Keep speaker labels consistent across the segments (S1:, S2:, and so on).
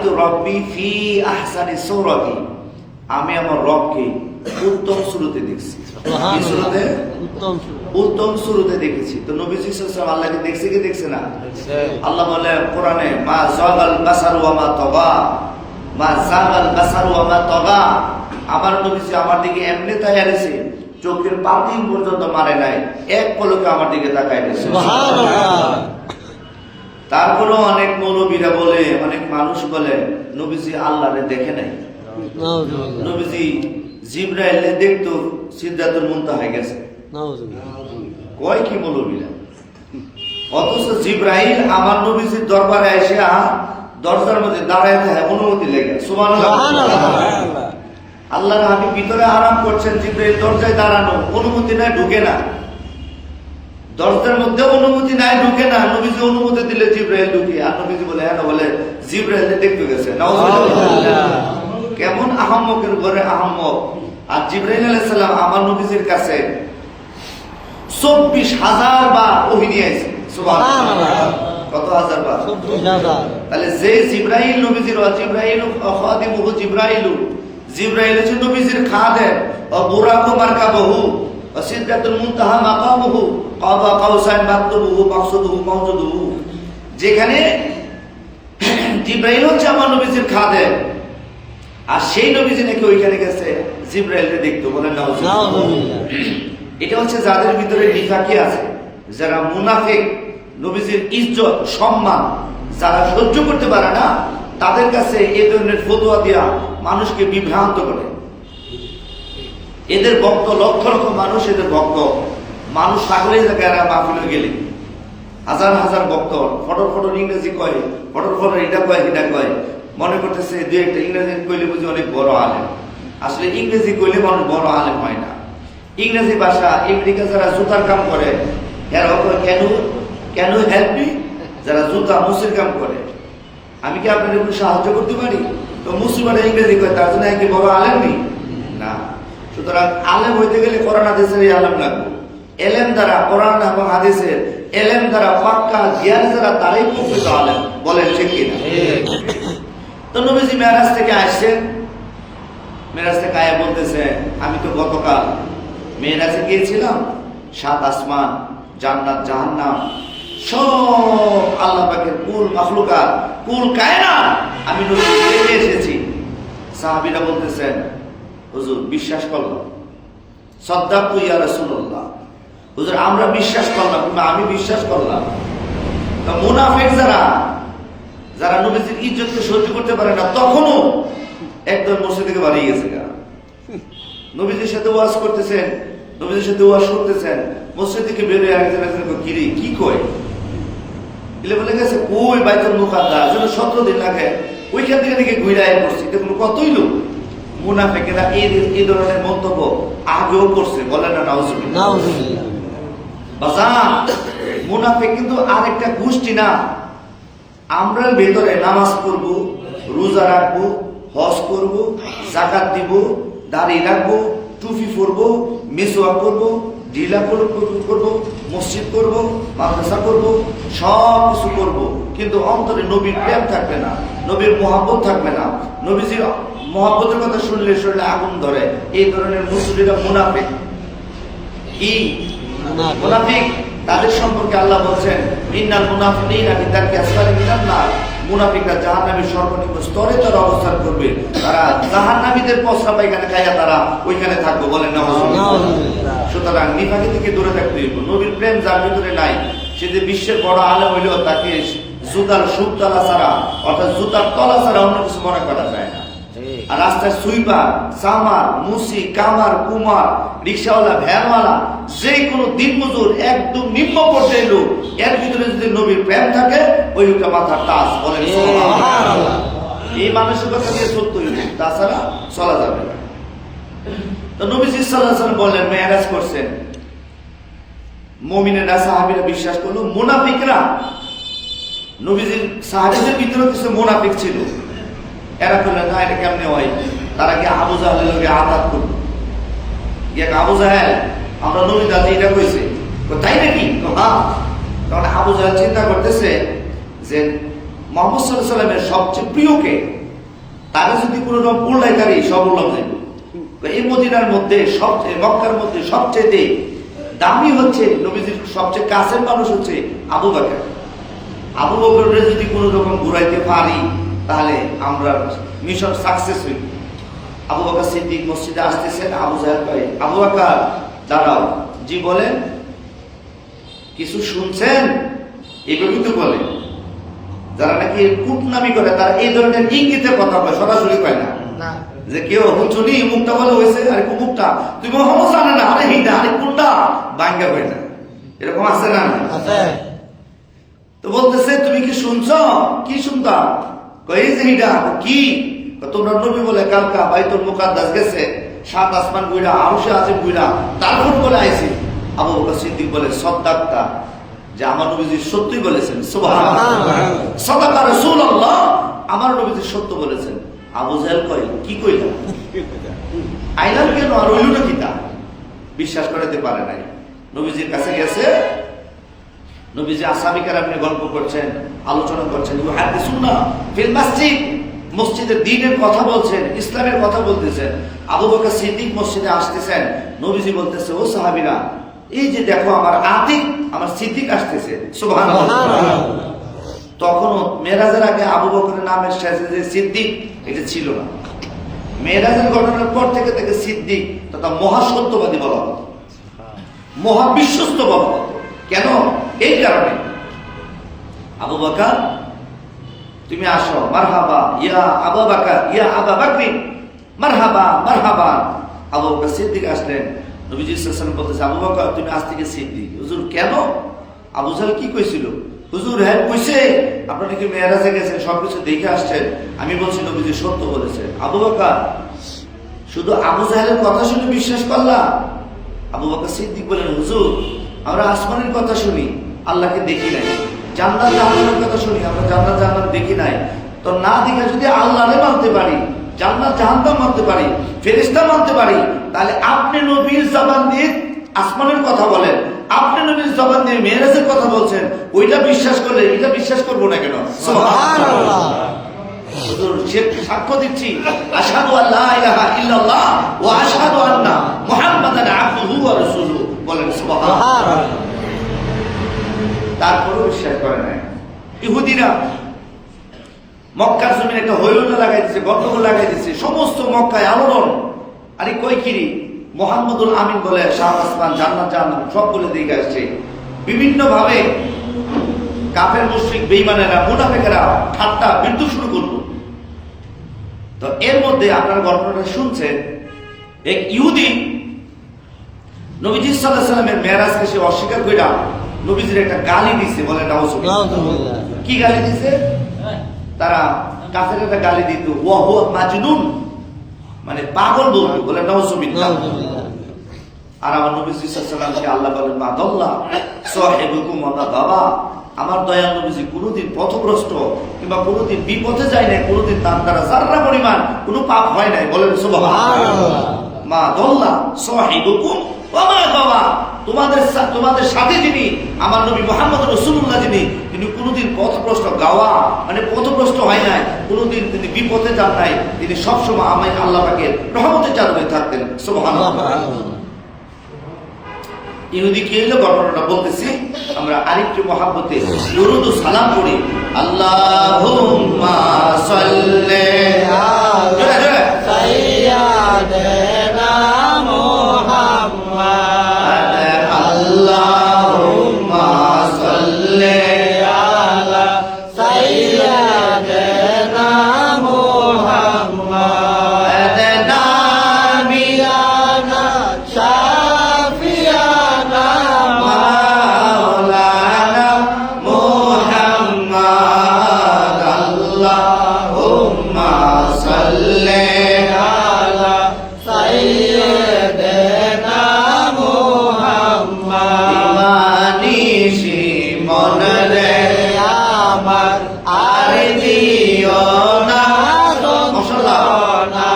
S1: রাআইতু রাব্বি ফি আহসানি সূরাতি, আমি আমার রবকে উত্তম শুরুতে দেখছি। কি শুরুতে? উত্তম শুরুতে দেখেছি। তো নবীজি সাল্লাল্লাহু আলাইহি ওয়াসাল্লাম আল্লাহকে দেখছে কি দেখছে না? আল্লাহ বলে কোরআনে, মা যাগাল বাসারু ওয়া মা তাগা, মা যাগাল বাসারু ওয়া মা তাগা। আমার নবীজি আমার দিকে এমনি তাকিয়ে আছে, চোখের পাতি পর্যন্ত মারে নাই, এক পলকে আমার দিকে তাকায় আছে। সুবহানাল্লাহ। তারপরেও অনেক মৌলবীরা বলে, অনেক মানুষ বলে নবীজি আল্লাহরে দেখে নাই। নবীজি জিবরাইলে দেখতো সিদরাতুল মুনতাহায় গেছে। কয় কি মৌলবীরা? অথচ জিবরাইল আমার নবীজির দরবারে এসে দরজার মধ্যে দাঁড়ায় থাকে অনুমতি লেগে। সুবহানাল্লাহ। আল্লাহর হাবিব ভিতরে আরাম করছেন, জিবরাইল দরজায় দাঁড়ানো, অনুমতি নাই, ঢুকে না। দরজার মধ্যে অনুমতি নাই, ঢুকে না। নবীজি অনুমতি দিলে জিবরাইল ঢুকে। আর নবীজি বলে হ্যাঁ, বলে জিবরাইল দেখতে গেছে। কেমন আহম্মকের ঘরে আহম্মক। আর জিবরাইল আলাইহিস সালাম আমার নবীজির কাছে 24,000 বার ওহী নিয়ে আসে। সুবহানাল্লাহ। কত হাজার বার? 24,000। তাহলে যে জিবরাইল নবীজির, জিবরাইল খাদিমুহু জিবরাইল, জিবরাইল হচ্ছে নবীজির খাদেম। ও বুরাকু মারকাবহু, ও সিদরাতুল মুনতাহা মাকামুহু, কাবা কাউসাইন মাকতুবুহু মাকসুদুহু মাওজুদুহু। যেখানে জিবরাইল হচ্ছে আমার নবীজির খাদেম, আর সেই নবীজি নাকি ওইখানে গেছে জিবরাইলকে দেখতে। বলেন নাউজুবিল্লাহ। এটা হচ্ছে যাদের ভিতরে নিফাকি আছে, যারা মুনাফিক, নবীজির ইজ্জত সম্মান যারা সহ্য করতে পারে না, তাদের কাছে এই ধরনের ফতোয়া দিয়া মানুষকে বিভ্রান্ত করে। এদের ভক্ত লক্ষ লক্ষ মানুষ, এদের ভক্ত মানুষ সাগরে জায়গায় মাহফিলে গেলে হাজার হাজার ভক্ত ফটর ফটর ইংরেজি কয়, ফটর ফটর এটা কয়, এটা কয়, মনে করতেছে দুই একটা ইংরেজি কইলে বুঝি অনেক বড় আলেম। আসলে ইংরেজি কইলে মানুষ বড় আলেম হয় না। ইংরেজি ভাষা আমেরিকা যারা জুতার কাম করে, কেন হেল্প মি, যারা জুতা মুসির কাম করে, আমি কি আপনাদের একটু সাহায্য করতে পারি? তো মুসলিমারা ইংরেজি কয়, তার জন্য কি বড় আলেম নেই না। সুতরাং আলেম হইতে গেলে কোরআন হাদিসের আলেম লাগবে। এলেম দ্বারা, কোরআন এবং হাদিসের এলেম দ্বারা পাক্কা জ্ঞান দ্বারা তারাই প্রকৃত আলেম। বলেন ঠিক কিনা? তো নবীজি মেরাজ থেকে আসছেন, মেরাজ থেকে আয়া বলতেছে, আমি তো গতকাল মেরাজে গিয়েছিলাম, 7 আসমান, জান্নাত, জাহান্নাম, সব আল্লাহ পাকের কুল মাখলুকাত, কুল কায়নাত আমি নবীজি দেখে এসেছি। সাহাবীরা বলতেছেন, হুজুর বিশ্বাস করলাম, সাদ্দাকতু ইয়া রাসূলুল্লাহ, হুজুর আমরা বিশ্বাস করলাম, আমি বিশ্বাস করলাম। তো মুনাফিক যারা নবীজির ইজ্জতকে সহ্য করতে পারে না, তখনও একদম মসজিদ থেকে বাড়িয়ে গেছে। নবীজির সাথে ওয়াজ করতেছেন, নবীজির সাথে ওয়াজ করতেছেন, মসজিদ থেকে বেরিয়ে একজন গিরি কি কয় এলে বলে গেছে কই বাইতুল মুকাদ্দাস, যেন 17 দিন লাগে ওইখান থেকে নাকি ঘুরে আয় করছি। দেখুন কতই লোক মুনাফিকেরা এই ধরনের মন্তব্য আগেও করছে। বলেন না নাউজুবিল্লাহ। বাজার মুনাফিক কিন্তু আরেকটা গোষ্ঠী না। আমরা ভেতরে নামাজ পড়বো, রোজা রাখবো, হজ করবো, যাকাত দিব, দাড়ি রাখবো, টুপি পরবো, মেসওয়াক করবো, ঢিলা করবো, মসজিদ করবো, মাদ্রাসা করবো, সব কিছু করবো, কিন্তু অন্তরে নবীর প্রেম থাকবে না, নবীর মহব্বত থাকবে না। নবীজির মহব্বতের কথা শুনলে শরীরে আগুন ধরে। এই ধরনের মুসলিমরা মুনাফিক। কি মুনাফিক? তাদের সম্পর্কে আল্লাহ বলছেন, ইন্নাল মুনাফিকিনা ফি দারকি আসফালি মিনান নার, মুনাফিকরা জাহান্নামের সর্বনিম্ন স্তরে তারা অবস্থান করবে। তারা জাহান্নামীদের পসরা পায়খানা খাইয়া তারা ওইখানে থাকবে। বলেন না? সুতরাং নিফাকি থেকে দূরে থাকতে হইব। নবীর প্রেম যার ভিতরে নাই, সে যে বিশ্বের বড় আলেম হইলেও তাকে জুতার সুতলা ছাড়া, অর্থাৎ জুতার তলা ছাড়া অন্য কিছু মনে করা যায় না। আর রাস্তায় সুইপার, সামার, মুসি, কামার, কুমার, রিক্সাওয়ালা, ভ্যানওয়ালা, যে কোনো দিনমজুর, একদম নিম্ন পর্যায়ের লোক, এর ভিতরে যদি নবীর প্রেম থাকে, ওই লোকটা মাথার তাজ। বলেন সুবহানাল্লাহ। এই মানসিকতা দিয়ে চলতে হইবে, তাছাড়া চলা যাবে না। তো নবীজি সাল্লাল্লাহু আলাইহি ওয়াসাল্লাম বললেন, মেরাজ করছেন, মুমিনেরা সাহাবীরা বিশ্বাস করলো। মুনাফিকরা, নবীজির সাহাবীদের ভিতরে কিছু মুনাফিক ছিল, এরা করলেন না, এটা কেমনে হয়? তারা কি আবু জাহেলের লগে আঘাত করল, আবু জাহেল আমরা নবী দাদি এটা কইছে, তাই নাকি? হ্যাঁ। কারণ আবু জাহেল চিন্তা করতেছে যে মুহাম্মদ সাল্লাল্লাহু আলাইহি ওয়াসাল্লামের সবচেয়ে প্রিয়কে তারা যদি কোনো রকম উল্লাইকারী সব উল্লাম দেন। এই মদিনার মধ্যে সবচেয়ে, মক্কার মধ্যে সবচেয়ে দামি হচ্ছে নবীজির সবচেয়ে কাছের মানুষ হচ্ছে আবু বকর। আবু বকরের যদি কোনো রকম ঘুরাইতে পারি তাহলে আমরা মিশন সাকসেস হইব। আবু বকর সিদ্দিক মসজিদে আসতেছেন, আবু জাহেল ভাই আবু বকর দাঁড়াও, জি বলেন, কিছু শুনছেন? এভাবেই তো বলে। যারা নাকি কুটনামি করে তারা এই ধরনের ইঙ্গিতে কথা বলে, সরাসরি কয় না যে কেউ হুচুনি মুখটা বলে হয়েছে আর মুখটা তুই মোহাম্মদ জানে না, আরে হিটা আরে কোনটা বাঙ্গা হয় না, এরকম আছে না? তো বলতেছে তুমি কি শুনছ? কি শুনতা? কই যে হিটা কি? তোমরা নবী বলে কালকা বাইতুল মুকাদ্দাস গেছে, 7 আসমান গুইরা আরশে আজিম গুইরা তারপর বলে আইছি। আবু বকর সিদ্দিক বলে সদ্দাক্তা, যে আমার নবীজি সত্যই বলেছেন, সুবহানাল্লাহ, সাদাকা রাসূলুল্লাহ, আমার নবীজি সত্য বলেছেন। আবু জাহেল কয় কি কইলা? আইলাম কেন আর হইল কিতা? বিশ্বাস করাতে পারে নাই। নবীজির কাছে গেছে, নবীজি আসহাবে কেরামের গল্প করছেন, আলোচনা করছেন, ইউহাদিসুনা ফিল মসজিদ, মসজিদের দ্বীনের কথা বলছেন, ইসলামের কথা বলতেছেন। আবু বকর সিদ্দিক মসজিদে আসতেছেন, নবীজি বলতেছে ও সাহাবীরা, এই যে দেখো আমার আতিক, আমার সিদ্দিক আসতেছে, সুবহানাল্লাহ। তখনও মেরাজের আগে আবু বকরের নামের শেষে যে সিদ্দিক এটা ছিল না। মেরাজের ঘটনার পর থেকে তাকে সিদ্দিক তথা মহাসত্যবাদী বলা হতো, মহাবিশ্বস্ত বলা হতো। কেন? এই কারণে, আবু বকর তুমি আসো, মারহাবা ইয়া আবু বকর, ইয়া আবু বকর, মারহাবা মারহাবা। আবু বকর সিদ্দিক আসলেন, নবীজি সাল্লাল্লাহু আলাইহি ওয়াসাল্লাম বলতেছে আবু বকর তুমি আজ থেকে সিদ্দিক। হুজুর কেন? আবু জাহেল কি কইছিল? হুজুর হ্যাঁ কইছে আপনি নাকি মেরাজে গেছেন, সবকিছু দেখে আসছেন। আমি বলছি নবীজি সত্য বলেছেন। আবু বকর শুধু আবু জাহেলের কথা শুনে বিশ্বাস করলা? আবু বকর সিদ্দিক বলেন হুজুর আমরা আসমানের কথা শুনি, আল্লাহকে দেখি নাই। জান্নাত জাহান্নামের কথা শুনি, আমরা জান্নাত জাহান্নাম দেখি নাই। তো না দেখে যদি আল্লাহরে মানতে পারি, জান্নাত জাহান্নাম মানতে পারি, ফেরেশতা মানতে পারি, তাহলে আপনি নবীর জবান দিয়ে আসমানের কথা বলেন, আপনি নবীর জবান দিয়ে মেরাজের কথা বলছেন, ওইটা বিশ্বাস করলে এটা বিশ্বাস করবো না কেন? সুবহানাল্লাহ। হুজুর সাক্ষ্য দিচ্ছি, আশহাদু আল্লা ইলাহা ইল্লাল্লাহ ওয়া আশহাদু আন্না মুহাম্মাদান আবদুহু ওয়া রাসূলুহু, বলেন সুবহানাল্লাহ। তারপরও বিশ্বাস করে নাই। ইহুদিরা মক্কার জমিনে একটা হইহুল্লা লাগাই দিচ্ছে, গন্ডগোল লাগাই দিচ্ছে, সমস্ত মক্কায় আলোড়ন। আরে কই কিরি মুহাম্মদুল আমিন বলে 7 আসমান জান্নাত জাহান্নাম সব বলে দিয়ে আসছে। বিভিন্ন ভাবে কাফের মুশরিক বেঈমানেরা মুনাফিকেরা ঠাট্টা বিদ্রুপ শুরু করলো। তো এর মধ্যে আপনার ঘটনাটা শুনছেন, এক ইহুদি নবীজি সাল্লাল্লাহু আলাইহি ওয়াসাল্লামের মেরাজকে সে অস্বীকার কইরা নবীজির একটা গালি দিছে, বলে নাউজুবিল্লাহ। কি গালি দিছে? তারা কাফের একটা গালি দিত, ওয়া হুয়া মাজনুন, মানে পাগল বলতো, বলে নাউজুবিল্লাহ। আর আমার নবী সাল্লাল্লাহু আলাইহি ওয়াসাল্লামকে আল্লাহ বলেন মাদাল্লাহ সাহিবুকুম ওয়া বাবা, আমার দয়াল নবীজি কোনোদিন পথভ্রষ্ট কিংবা কোনোদিন বিপথে যায় নাই, কোনোদিন তার দ্বারা যাররা পরিমাণ কোনো পাপ হয় নাই, বলেন সুবহানাল্লাহ। মাদাল্লাহ সাহিবুকুম ওয়া বাবা, তোমাদের সাথে যিনি আমার নবী মুহাম্মদ রাসূলুল্লাহ তিনি কোনোদিন পথভ্রষ্ট গাওয়া মানে পথভ্রষ্ট হয় নাই, কোনোদিন তিনি বিপথে যান নাই, তিনি সবসময় আমি আল্লাহ পাকের রহমতে চাদরে থাকতেন, সুবহানাল্লাহ। ইহুদি কি হইলো ঘটনাটা বলতেছি, আমরা আরেকটু মহাব্বতে দরুদ ও সালাম পড়ি। আল্লাহুম্মা সাল্লি আলা সাইয়্যিদিনা মুহাম্মাদ, আল্লাহুম্মা সাল্লি আলা সাইয়্যিদিনা মুহাম্মাদ, নাবিয়ানা শাফিয়ানা মাওলানা মুহাম্মাদ, আল্লাহুম্মা সাল্লি আলা সাইয়্যিদিনা মুহাম্মাদ। ইমানিশি মনরে আমার আর দিও না যন্ত্রণা,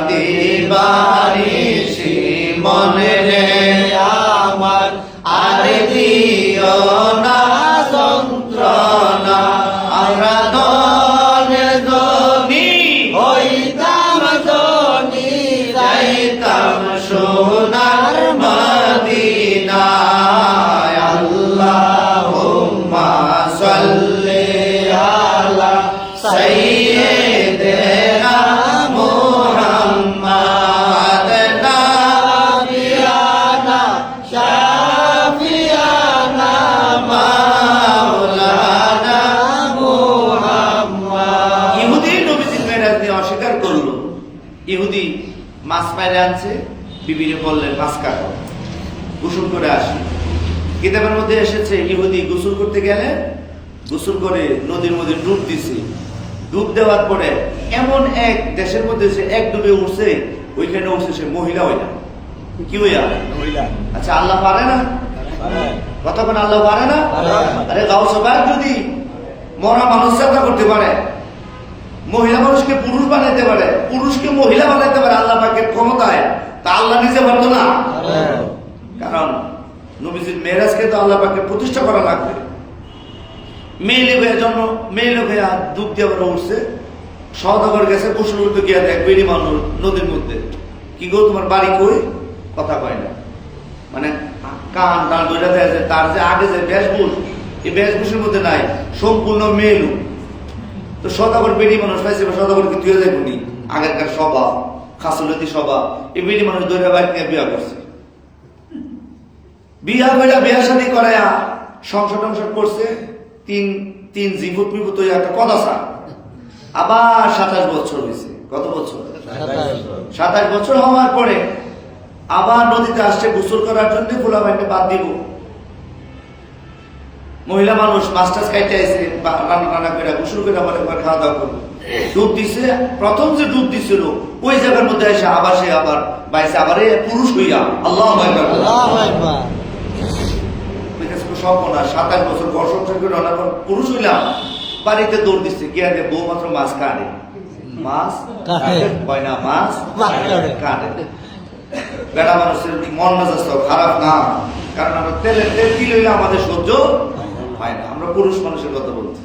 S1: দিবানিশি মনরে আমার আর দিও না যন্ত্রণা, আমরা সোনার মদিনায় আল্লাহুম্মা সাল্লি আলা সাইয়্যিদিনা মুহাম্মাদ নাবিয়ানা শাফিয়ানা মাওলানা মুহাম্মাদ। ইহুদি নবীজির মেরাজ নিয়ে অস্বীকার করলো। ইহুদি মাছ মাইরে আনছে, বিবিরে বললেন মাছ কাটো, গোসল করে আসি। কিতাবের মধ্যে এসেছে ইহুদি গোসল করতে গেলে গোসল করে নদীর মধ্যে ডুব দিছে। ডুব দেওয়ার পরে এমন এক দেশের মধ্যে সে এক ডুবে উঠছে, ওইখানে উঠছে সে মহিলা হইলা। কি হইয়া? আচ্ছা, আল্লাহ পারে না? কতক্ষণ আল্লাহ পারে না? আরে গাউস পাক যদি মরা মানুষ চিন্তা করতে পারে, মহিলা মানুষকে পুরুষ বানাইতে পারে, পুরুষকে মহিলা বানাইতে পারে আল্লাহ পাকের ক্ষমতায়, তা আল্লাহ নিজে পারতো না? কারণ নবীজির মেরাজকে তো আল্লাহ পাকের প্রতিষ্ঠা করা লাগবে। মেয়ে লোকের জন্য মেয়ে লোকে ডুব দিয়ে আবার উঠছে, সওদাগর গেছে গোসল করতে গিয়ে দেখ বেড়ি মানুষ নদীর মধ্যে। কি গো তোমার বাড়ি কই? কথা কয় না, মানে কান টান ধরে দেয়। তার যে আগে যে বেশভূষ, এই বেশভূষের মধ্যে নাই, সম্পূর্ণ মেয়ে লোক। তো সদাগর বেড়ি মানুষ পাইছে, সদাগরকে তুই যাইব নি, আগেরকার স্বভাব খাসলতি স্বভাব। এই বেড়ি মানুষ ধরে বাইক নিয়ে বিয়া করছে। বিয়া করে বিয়া শাদী করায়া সংসার টংসার করছে। তিন জিভুত মিভুত একটা কদাসা। আবার 27 বছর হয়েছে। কত বছর? 27 বছর হওয়ার পরে আবার নদীতে আসছে গোসল করার জন্য। খোলা বাইকে বাদ দিব, মহিলা মানুষ মাছ টাছ খাইতে আসে, রান্না টান্না করে গোসল করে আবার একবার খাওয়া দাওয়া করবো। ডুব দিছে, প্রথম যে ডুব দিছিল ওই জায়গার মধ্যে এসে আবার সে আবার বাইসে আবার পুরুষ হইয়া আল্লাহু আকবার। সব না 27 বছর ঘর সংসার করে অনেক পুরুষ হইলাম, বাড়িতে দৌড় দিচ্ছে গিয়া দে বউ মাত্র মাছ কাটে, মাছ হয় না, মাছ কাটে। বেড়া মানুষের মন মেজাজ খারাপ না, কারণ আমরা তেল হইলে আমাদের সহ্য হয় না। আমরা পুরুষ মানুষের কথা বলছি।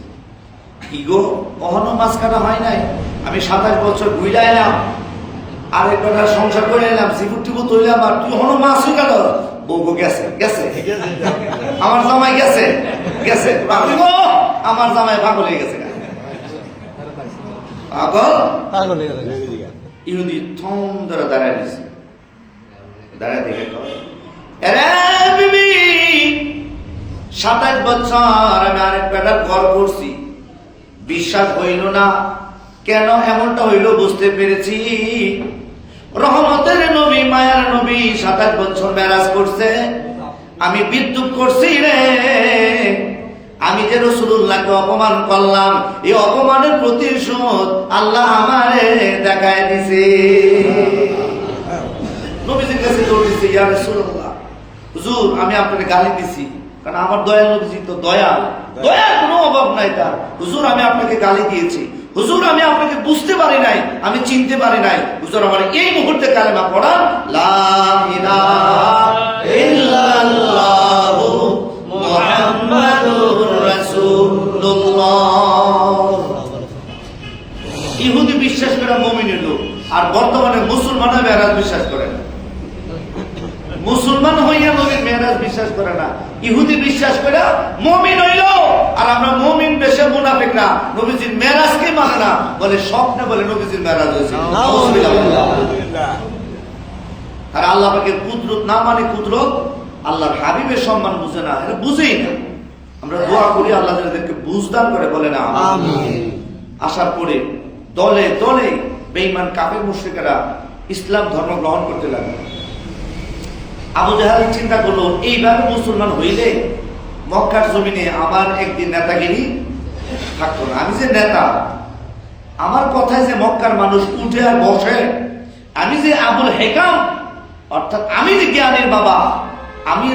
S1: কি গো কখনো মাছ কাটা হয় নাই? আমি 27 বছর ঘুরে এলাম, আরেকবার সংসার করে এলাম, সিপুর টিপুর তৈলাম, আর তুই হনো মাছ হয়ে গেল। বউ গেছে গেছে, আমার জামাই গেছে গেছে, আমার জামাই পাগল হয়ে গেছে। পাগল ইহুদি থম ধরে দাঁড়ায় দিছে। দাঁড়ায় দেখে 27 বছর আমি আরেক বেটার ঘর করছি, বিশ্বাস হইল না। কেন এমনটা হইল বুঝতে পেরেছি। রহমতের নবী, মায়ার নবী 27 বছর মেরাজ করছে, আমি বিদ্যুৎ করছি রে। আমি যে রাসূলুল্লাহকে অপমান করলাম, এই অপমানের প্রতিশোধ আল্লাহ আমারে দেখায় দিছে। নবীজির কাছে দৌড় দিছে, ইয়া রাসূলুল্লাহ, হুজুর আমি আপনাকে গালি দিছি, কারণ আমার দয়াল নবীজি তো দয়ার কোনো অভাব নাই তার। হুজুর আমি আপনাকে গালি দিয়েছি, হুজুর আমি আপনাকে বুঝতে পারি নাই, আমি চিনতে পারি নাই। হুজুর আমার এই মুহূর্তে কালেমা পড়ান, লা ইলাহা ইল্লাল্লাহু মুহাম্মাদুর রাসূলুল্লাহ। ইহুদি বিশ্বাস করে মুমিন হলো, আর বর্তমানে মুসলমান হয়ে মেরাজ বিশ্বাস করে না। মুসলমান হইয়া নবীর মেরাজ বিশ্বাস করে না, ইহুদি বিশ্বাস করে মুমিন হইল। আর আমরা মুমিন বেশে মুনাফিকরা নবীজির মেরাজকে মানে না, বলে স্বপ্নে বলে নবীজির মেরাজ হয়েছে। আর আল্লাহ পাকের কুদরত না মানে কুদরত, আল্লাহর হাবিবের সম্মান বুঝে না, এটা বুঝেই না। আমরা দোয়া করি আল্লাহ যাদেরকে বুঝদান করে, বলে না আমিন। আসার পরে দলে দলে বেঈমান কাফের মুশরিকেরা ইসলাম ধর্ম গ্রহণ করতে লাগলো। আবু জাহেল চিন্তা করলো, এইভাবে মুসলমান হইলে মক্কার জমিনে আমার একদিন নেতাগিরি থাকতো না। আমি যে নেতা, আমার কথায় যে মক্কার মানুষ উঠে আর বসে, আমি যে আবুল হেকাম, অর্থাৎ আমি যে জ্ঞানের বাবা, আমি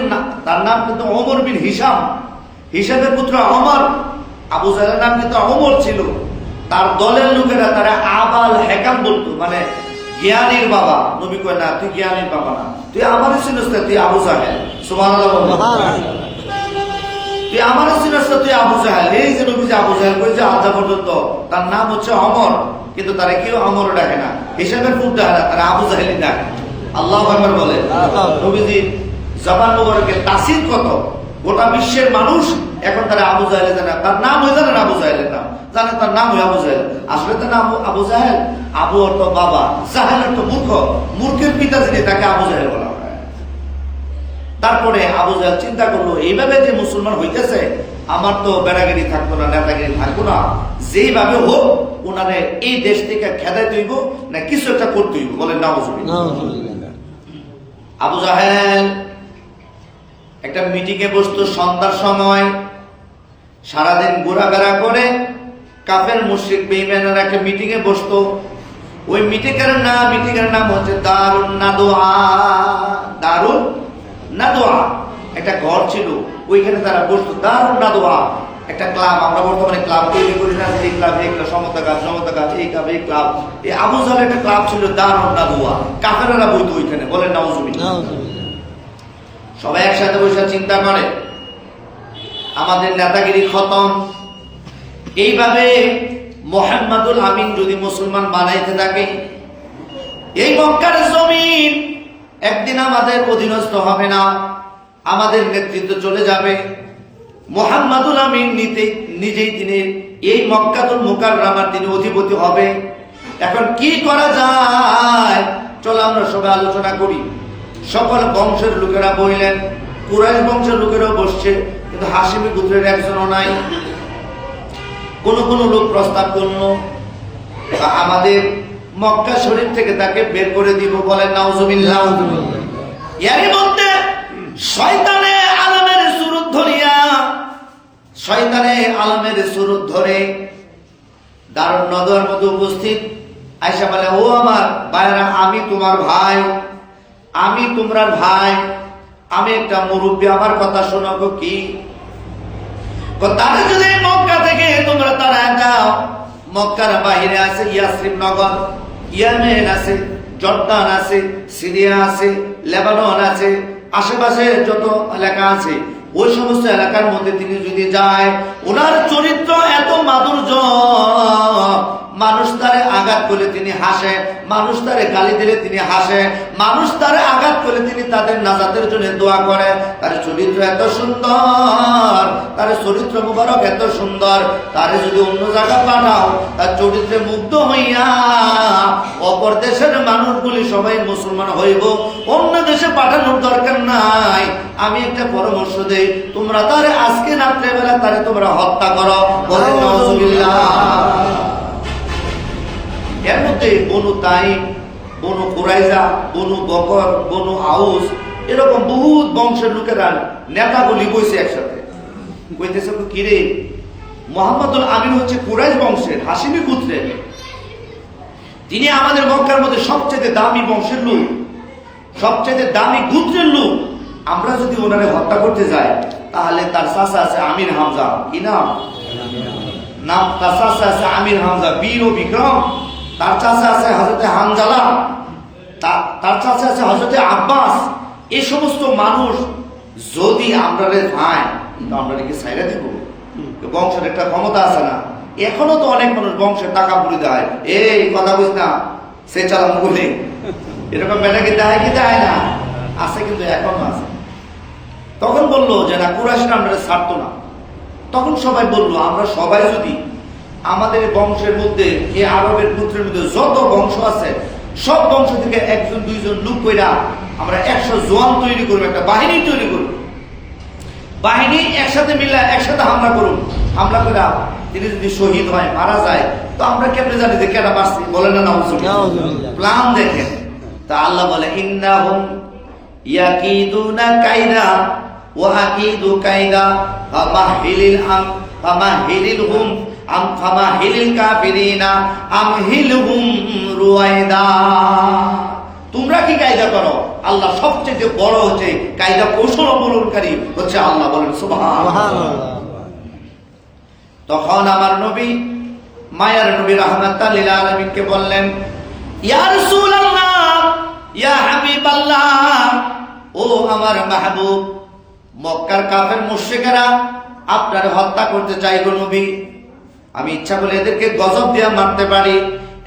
S1: তার নাম কিন্তু ওমর বিন হিসাম, হিসামের পুত্র ওমর। আবু জাহেলের নাম কিন্তু ওমর ছিল। তার দলের লোকেরা তারা আবাল হেকাম বলতো, মানে জ্ঞানীর বাবা। নবী কয় না, তুই জ্ঞানীর বাবা না, তুই আমারও চিনস না, তুই আবু জাহেল। সুবহানাল্লাহ, তুই আমারও চিনস না, তুই আবু জাহেল। এই যে নবী যে আবু জাহেল কই যে আজ পর্যন্ত তার নাম হচ্ছে অমর, কিন্তু তারা কেউ অমর ডাকে না, হিসাবের পুত্র ডাকে না, তারা আবু জাহেলই ডাকে। আল্লাহু আকবার বলে। নবীজি জবান মোবারকের তাসির কত, গোটা বিশ্বের মানুষ এখন তারা আবু জাহেল জানে, তার নাম হয়ে জানেন আবু জাহেলের নাম জানে, তার নাম হয়ে আবু জাহেল। আসলে তার নাম আবু জাহেল, আবু অর্থ বাবা, জাহেল অর্থ মূর্খ, মূর্খের পিতা যিনি তাকে আবু জাহেল বলা হয়। তারপরে আবু জাহেল চিন্তা করলো, এইভাবে যে মুসলমান হইতেছে, আমার তো বেড়াগিরি থাকবো না, নেতাগিরি থাকবো না, যেইভাবে হোক ওনারে এই দেশ থেকে খেদাইতে হইব না, কিছু একটা করতে হইব। বলেন নাউজুবিল্লাহ। আবু জাহেল একটা মিটিং এ বসতো সন্ধ্যার সময়, সারাদিন ঘোরাফেরা করে কাফের মুশরিক বেঈমানরা একটা মিটিং এ বসতো। ওই মিটিং এর নাম হচ্ছে দারুন নাদওয়া। দারুন নাদওয়া একটা ঘর ছিল, ওইখানে তারা বসতো। দারুন নাদওয়া একটা ক্লাব, আমরা বর্তমানে ক্লাব তৈরি করি না, এই ক্লাব এই ক্লাব, সমতা কাজ এই ক্লাব এই ক্লাব, এই আবু জাহেল একটা ক্লাব ছিল দারুন নাদওয়া, কাফেররা বইতো ওইখানে। বলেন নাউজুবিল্লাহ। সবাই একসাথে বসে চিন্তা করে আমাদের নেতাগিরি খতম, এইভাবে মুহাম্মাদুল আমিন যদি মুসলমান বানাইতে থাকে, এই মক্কার জমিন একদিন আমাদের অধীনস্থ হবে না, আমাদের নেতৃত্ব চলে যাবে। মুহাম্মাদুল আমিন নিজেই তিনি এই মক্কাতুল মুকাররমার তিনি অধিপতি হবে। এখন কি করা যায়, চলো আমরা সবাই আলোচনা করি। সকল বংশের লোকেরা বললেন, কুরাইশ বংশের লোকেরাও বসছে, কিন্তু হাশিমি গোত্রের একজনও নাই। কোন কোন লোক প্রস্তাব করলো আমাদের মক্কা শরীফ থেকে তাকে বের করে দিব। বলেন নাউজুবিল্লাহ। এরই মধ্যে শয়তানে আলমের সুরত ধরিয়া, শয়তানে আলমের সুরত ধরে দারুন নাদওয়ার মধ্যে উপস্থিত আয়েশা বলে, ও আমার ভাইরা, আমি তোমার ভাই, আমি তোমরার ভাই, আমি একটা মুরব্বী, আমার কথা শোনো। কি তারা যদি মক্কা থেকে তোমরা তারা যাও, মক্কার বাইরে আছে ইয়াসরিব নগর, ইয়েমেন আছে, জর্দান আছে, সিরিয়া আছে, লেবানন আছে, আশেপাশে যত এলাকা আছে, ওই সমস্ত এলাকার মধ্যে তিনি যদি যায়, ওনার চরিত্র এত মাধুর্য, মানুষ তারে আঘাত করলে তিনি হাসে, মানুষ তারে গালি দিলে তিনি হাসে, মানুষ তারে আঘাত করলে তিনি তাদের নাজাতের জন্য দোয়া করে। তার চরিত্র এত সুন্দর, তার চরিত্র মুবারক এত সুন্দর, তারে যদি অন্য জায়গায় পাঠাও, তার চরিত্রে মুগ্ধ হইয়া অপর দেশের মানুষগুলি সবাই মুসলমান হইব, অন্য দেশে পাঠানোর দরকার নাই। আমি একটা পরামর্শ দেই, তোমরা তারে আজকে রাত্রেবেলা তারে তোমরা হত্যা করো। বলেন নাউজুবিল্লাহ। এর মধ্যে বনু তাইম, বনু কুরাইজা, বনু বকর, বনু আউস, এরকম বহুত বংশের লোকেরা নেতাগুলি বইছে একসাথে। কইতেছে কিরে, মুহাম্মাদুল আমিন হচ্ছে কুরাইশ বংশের, হাশিমি গোত্রের, তিনি আমাদের মক্কার মধ্যে সবচেয়ে দামি বংশের লোক, সবচেয়ে দামি গোত্রের লোক। আমরা যদি ওনারে হত্যা করতে যাই, তাহলে তার চাচা আছে আমির হামজা, কি নাম, তার চাচা আছে আমির হামজা, বীর ও বিক্রম, তার চাচা আছে হযরতে হানজালা, তার চাচা আছে হযরতে আব্বাস। এই সমস্ত মানুষ যদি আমরা ভাই, তো আমরা কি ছাইরা দেব? বংশের একটা ক্ষমতা আছে না? এখনো তো অনেক মানুষ বংশের টাকা পুরি দেয়, এই কথা বুঝ না, সে চালাম বলে এরকম বেটাকে দেয় কি দেয় না, আছে, কিন্তু এখনো আছে। তখন বললো যে না, কুরাইশরা আমরা ছাড়তো না। তখন সবাই বললো, আমরা সবাই যদি আমাদের বংশের মধ্যে, এই আরবের পুত্রের মধ্যে যত বংশ আছে, সব বংশ থেকে একজন দুইজন লোক কইরা আমরা 100 জওয়ান তৈরি করবো, একটা বাহিনী তৈরি করব, বাহিনী একসাথে মিলে একসাথে হামলা করুন। হামলা করে তিনি যদি শহীদ হয়, মারা যায়, তো আমরা কেমনে জানি যে কেনা বাঁচছি? বলেন না নাউজুবিল্লাহ। প্ল্যান দেখেন। তা আল্লাহ বলে, ইন্নাহুম ইয়াকিদুনা কাইদা ওয়া আকিদু কাইদা ফামাহিলিলহুম ফামাহিলিল কাফিরিনা আমহিলহুম রুয়াইদা। তোমরা কি কায়দা করো? আল্লাহ সবচেয়ে বড় হচ্ছে কায়দা কৌশল অবলম্বনকারী হচ্ছে আল্লাহ। বলেন সুবহানাল্লাহ। তখন আমার নবী, মায়ার নবী রাহমাতাল লিল আলামিনকে বললেন, ইয়া রাসূলুল্লাহ, ইয়া হাবিবাল্লাহ, ও আমার মাহবুব, মক্কার কাফের মুশরিকেরা আপনার হত্যা করতে চাই গো নবী। আমি ইচ্ছা করলে এদেরকে গজব দিয়ে মারতে পারি।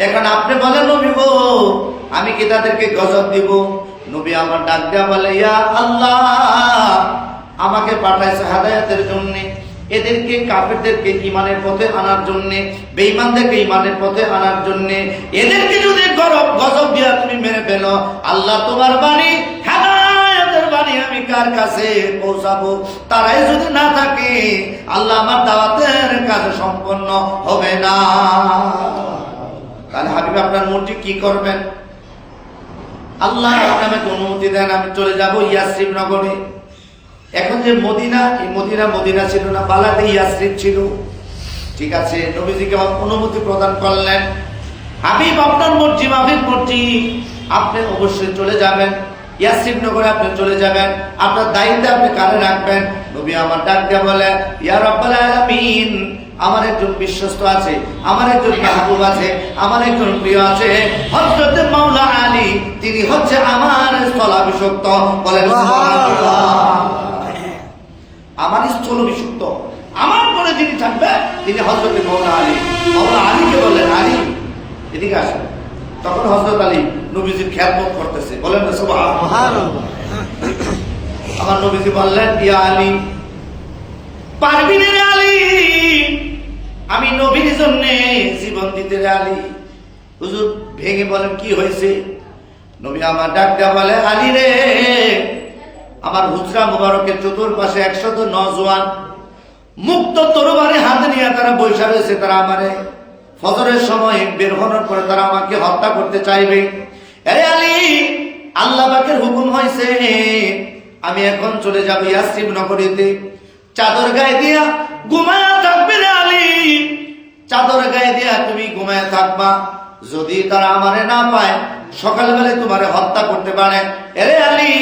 S1: এখন আপনি বলেন নবী গো, আমি কি তাদেরকে গজব দিব? নবী আমার ডাক দেয়া বলে, ইয়া আল্লাহ, আমাকে পাঠাইছে হেদায়েতের জন্য, এদেরকে কাফেরদেরকে ঈমানের পথে আনার জন্য, বেঈমানদেরকে ঈমানের পথে আনার জন্য। এদেরকে যদি গজব দিয়া তুমি মেরে ফেলো, আল্লাহ তোমার বাণী, হেদায়েতের বাণী আমি কার কাছে পৌঁছাবো? তারাই যদি না থাকে, আল্লাহ আমার দাওয়াতের কাজ সম্পন্ন হবে না। তাহলে হাবিব আপনার মনটি কি করবেন? আল্লাহ আমাকে অনুমতি দেন, আমি চলে যাব ইয়াসরিব নগরে। এখন যে মদিনা, এই মদিনা ছিল না, বালাতে ইয়াসরিব ছিল। ঠিক আছে, নবীজিকে অনুমতি প্রদান করলেন, হাবিব আপনার মর্জি, মাফিক মর্জি, আপনি অবশ্যই চলে যাবেন ইয়াসরিব নগরে, আপনি চলে যাবেন। আপনার দায়িত্বে আপনি কারে রাখবেন? নবী আমার ডাক দিয়ে বলে, ইয়া রাব্বাল আলামিন, আমার একজন বিশ্বস্ত আছে, আমার একজন মাহবুব আছে, আমার একজন প্রিয় আছে, হযরত মাওলা আলী, তিনি হচ্ছে আমার স্থলাভিষিক্ত। বলেন সুবহানাল্লাহ। আমার স্থলাভিষিক্ত, আমার পরে যিনি থাকবে তিনি হযরত মাওলা আলী। মাওলা আলীকে বললেন, আলী এদিকে আসেন। তখন হযরত আলী নবীজির খেদমত করতেছে। বলেন না সুবহানাল্লাহ। আমার নবীজি বললেন, ইয়া আলী, পারবি না রে আলী, আমি নবীর জন্য জীবন দিতে রে আলী। হুজুর ভেঙে বলেন, কি হয়েছে? নবী আমার ডাক দেয়া বলে, আলী রে, আমার হুজরা মুবারকের চতুর্পাশে 100 নওজোয়ান মুক্ত তরবারি হাতে নিয়ে তারা বৈশা রয়েছে। তারা আমারে ফজরের সময় বের হওয়ার পরে তারা আমাকে হত্যা করতে চাইবে। আরে আলী, আল্লাহ পাকের হুকুম হয়েছে, আমি এখন চলে যাব ইয়াসরিব নগরীতে। চাদর গায়ে দিয়া ঘুমায়া থাকবে রে আলী, চাদর গায়ে দিয়া তুমি ঘুমায়া থাকবা। যদি তারা আমারে না পায়, সকালবেলায় তোমারে হত্যা করতে পারে। আরে আলী,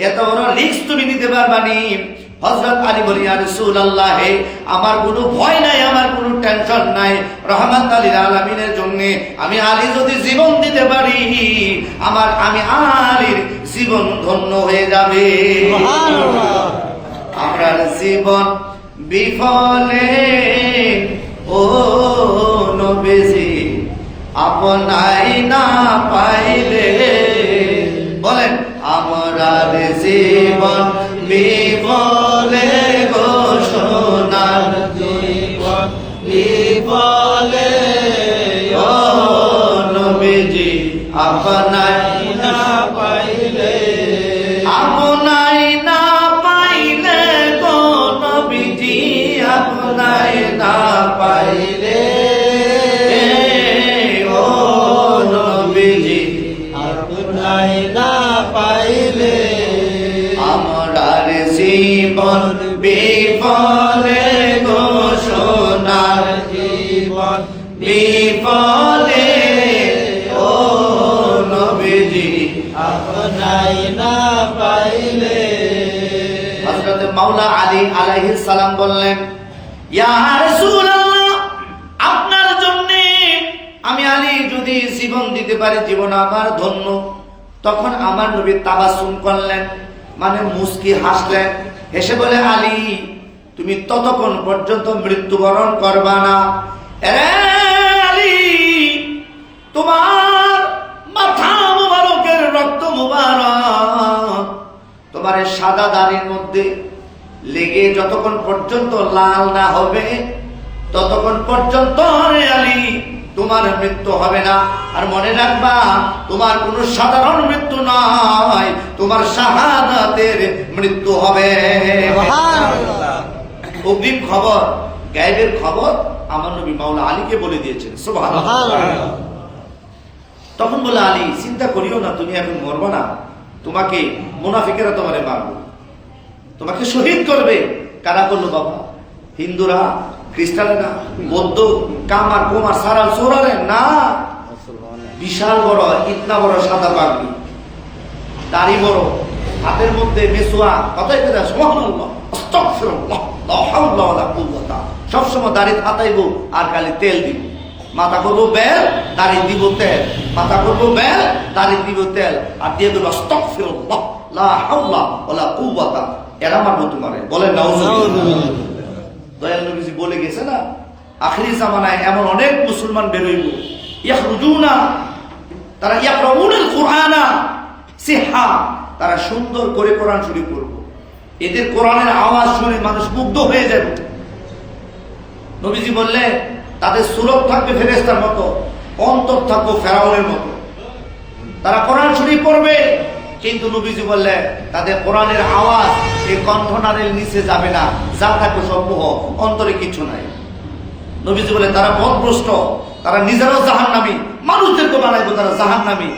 S1: এত বড় রিস্ক তুমি নিতে পারবানি? হযরত আলী বলি, ইয়া রাসূলুল্লাহ, আমার কোনো ভয় নাই, আমার কোনো টেনশন নাই। রাহমাতুল লিল আলামিনের জন্য আমি আলী যদি জীবন দিতে পারি, আমি আলীর জীবন ধন্য হয়ে যাবে। সুবহানাল্লাহ। আমার জীবন বিফলে ও নবীজি আপনাই না পাইলে। বলেন, আমার জীবন বিফলে গো সোনার জীবন বিফলে ও নবীজি আপনাই না পাইলে। আপনাই না পাইলে গো নবীজি, আপনাই না পাইলে ও নবীজি, আপনাই না পাইলে আমার জীবন বিফলে গো সোনার জীবন বিফলে ও নবীজি আপনাই না পাইলে। হযরত মাওলা আলী আলাইহিস সালাম বললেন, ইয়া রাসূলুল্লাহ, আপনার জন্য আমি আলী যদি জীবন দিতে পারি, জীবন আমার ধন্য। তখন আমার নবী তাবাসসুম করলেন, মানে মুস্কি হাসলেন, হেসে বলে, আলী, তুমি ততক্ষণ পর্যন্ত মৃত্যুবরণ করবা না। আরে আলী, তোমার মাথা মুবারকের রক্ত মুবারক তোমার সাদা দাড়ির মধ্যে লেগে যতক্ষণ পর্যন্ত লাল না হবে, ততক্ষণ পর্যন্ত রে আলী তোমার মৃত্যু হবে না। আর মনে রাখবা, তোমার কোনো সাধারণ মৃত্যু নয়, তোমার শাহাদাতের মৃত্যু হবে। অগ্রিম খবর, গায়েবের খবর আমার নবী মাওলা আলীকে বলে দিয়েছেন। সুবহানাল্লাহ। তখন বলে, আলী, চিন্তা করিও না, তুমি এখন মরবা না, তোমাকে মুনাফিকেরা তোমারে মারবে, তোমাকে শহীদ করবে। কারা করলো বাবা? হিন্দুরা, খ্রিস্টানেরা, বৌদ্ধ, কামার কুমার সারাল সোরারে না, বিশাল বড়, ইতনা বড় সাদা পাগড়ি, দাড়ি বড়, হাতের মধ্যে মেসোয়া, কথাই কথা সুবহানাল্লাহ, আস্তাগফিরুল্লাহ, লা হাওলা ওয়ালা কুওয়াতা, সবসময় দাড়ি হাতাইবো আর খালি তেল দিব। মাথা করবো বেল, দাড়ি দিব তেল, মাথা করবো বেল, দাড়ি দিব তেল, আর দিয়ে দেবো আস্তাগফিরুল্লাহ, লা হাওলা ওয়ালা কুওয়াতা। এরা মারবো তোমারে। বলেন নাউজুবিল্লাহ। দয়াল নবীজি বলে গেছে না, আখিরি জামানায় এমন অনেক মুসলমান বেরোইব, ইয়াখরুজুনা, তারা ইয়াকরাউনাল কুরআনা সিহা, তারা সুন্দর করে কোরআন শরীফ পড়ব। এদের কোরআনের আওয়াজ শুনে মানুষ মুগ্ধ হয়ে যাবে। নবীজি বললে তাদের সুরত থাকবে ফেরেশতার মতো, অন্তর থাকবে ফেরাউনের মতো। তারা কোরআন শরীফ পড়বে, কিন্তু নবীজি বললে তাদের কোরআনের আওয়াজ এই কণ্ঠনালীর নিচে যাবে না, যা থাকবে সব মোহ, অন্তরে কিছু নাই। নবীজি বলে তারা পথভ্রষ্ট, তারা নিজেরাও জাহান্নামী, মানুষদেরকে বানাইবো তারা জাহান্নামী।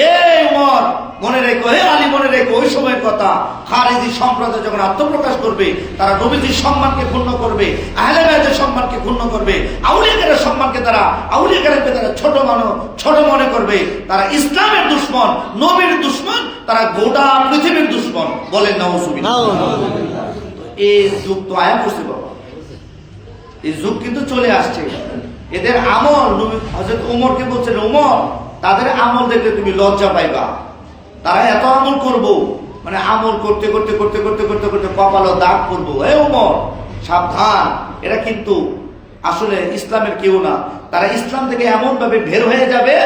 S1: এই উমর মনে রেখো, হে আলী মনে রেখো, ওই সময়ের কথা। খারেজি সম্প্রদায় যখন আত্মপ্রকাশ করবে, তারা নবীজির সম্মানকে ক্ষুণ্ণ করবে, আহলে বাইতের সম্মানকে ক্ষুণ্ণ করবে, আউলিয়া কেরামের সম্মানকে তারা, আউলিয়া কেরামকে তারা ছোট মনে করবে। তারা ইসলামের দুশমন, নবীর দুশমন, তারা গোটা পৃথিবীর দুশমন। বলেন নাউজুবিল্লাহ। এই যুগ তো আয়া পড়ছে বাবা, এই যুগ কিন্তু চলে আসছে। এদের আমল, হযরত ওমরকে বলছেন, ওমর তাদের আমল দেখলে তুমি লজ্জা পাইবা। তারা এত আমল করবো, মানে আমল করতে করতে করতে করতে করতে করতে কপালে দাগ করবো। এ ওমর সাবধান, এরা কিন্তু আসলে ইসলামের কেউ না। তারা ইসলাম থেকে এমন ভাবে বের হয়ে যাবে,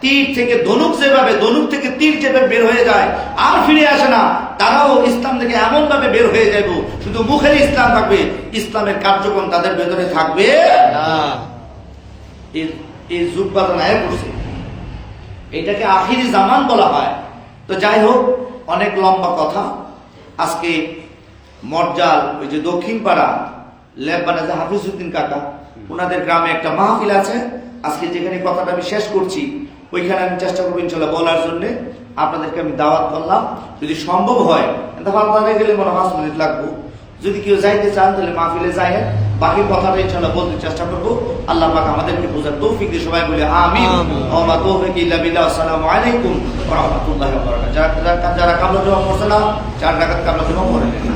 S1: তীর থেকে ধনুক যেভাবে, ধনুক থেকে তীর যেভাবে বের হয়ে যায় আর ফিরে আসে না, তারাও ইসলাম থেকে এমন ভাবে বের হয়ে যাইব, শুধু মুখের ইসলাম থাকবে, ইসলামের কার্যক্রম তাদের ভেতরে থাকবে না। এই যুগ বাদলায় পড়ছে, এটাকে আখিরি জামান বলা হয়। তো যাই হোক, অনেক লম্বা কথা। আজকে মর্জাল, ওই যে দক্ষিণ পাড়া লেবানে হাফিজউদ্দিন কাকা, ওনাদের গ্রামে একটা মাহফিল আছে। আজকে যেখানে কথাটা আমি শেষ করছি, ওইখানে আমি চেষ্টা করবো ইনশাল্লাহ বলার জন্য। আপনাদেরকে আমি দাওয়াত করলাম, যদি সম্ভব হয়, আপনারা গেলে মনে 5 মিনিট লাগবো। যদি কেউ যাইতে চান তাহলে মাহফিলে যায়, বাকি কথাটা ইনশাআল্লাহ বলতে চেষ্টা করবো। আল্লাহ পাক আমাদেরকে বোঝার তৌফিক দিয়ে সবাই বলে আমিন। ওয়া মা তৌফিক ইল্লা বিল্লাহ। আসসালামু আলাইকুম ওয়া রাহমাতুল্লাহি ওয়া বারাকাতুহু। যারা কাবলা জমা করছে না, 4 রাকাত কাবলা জমা করে নেন।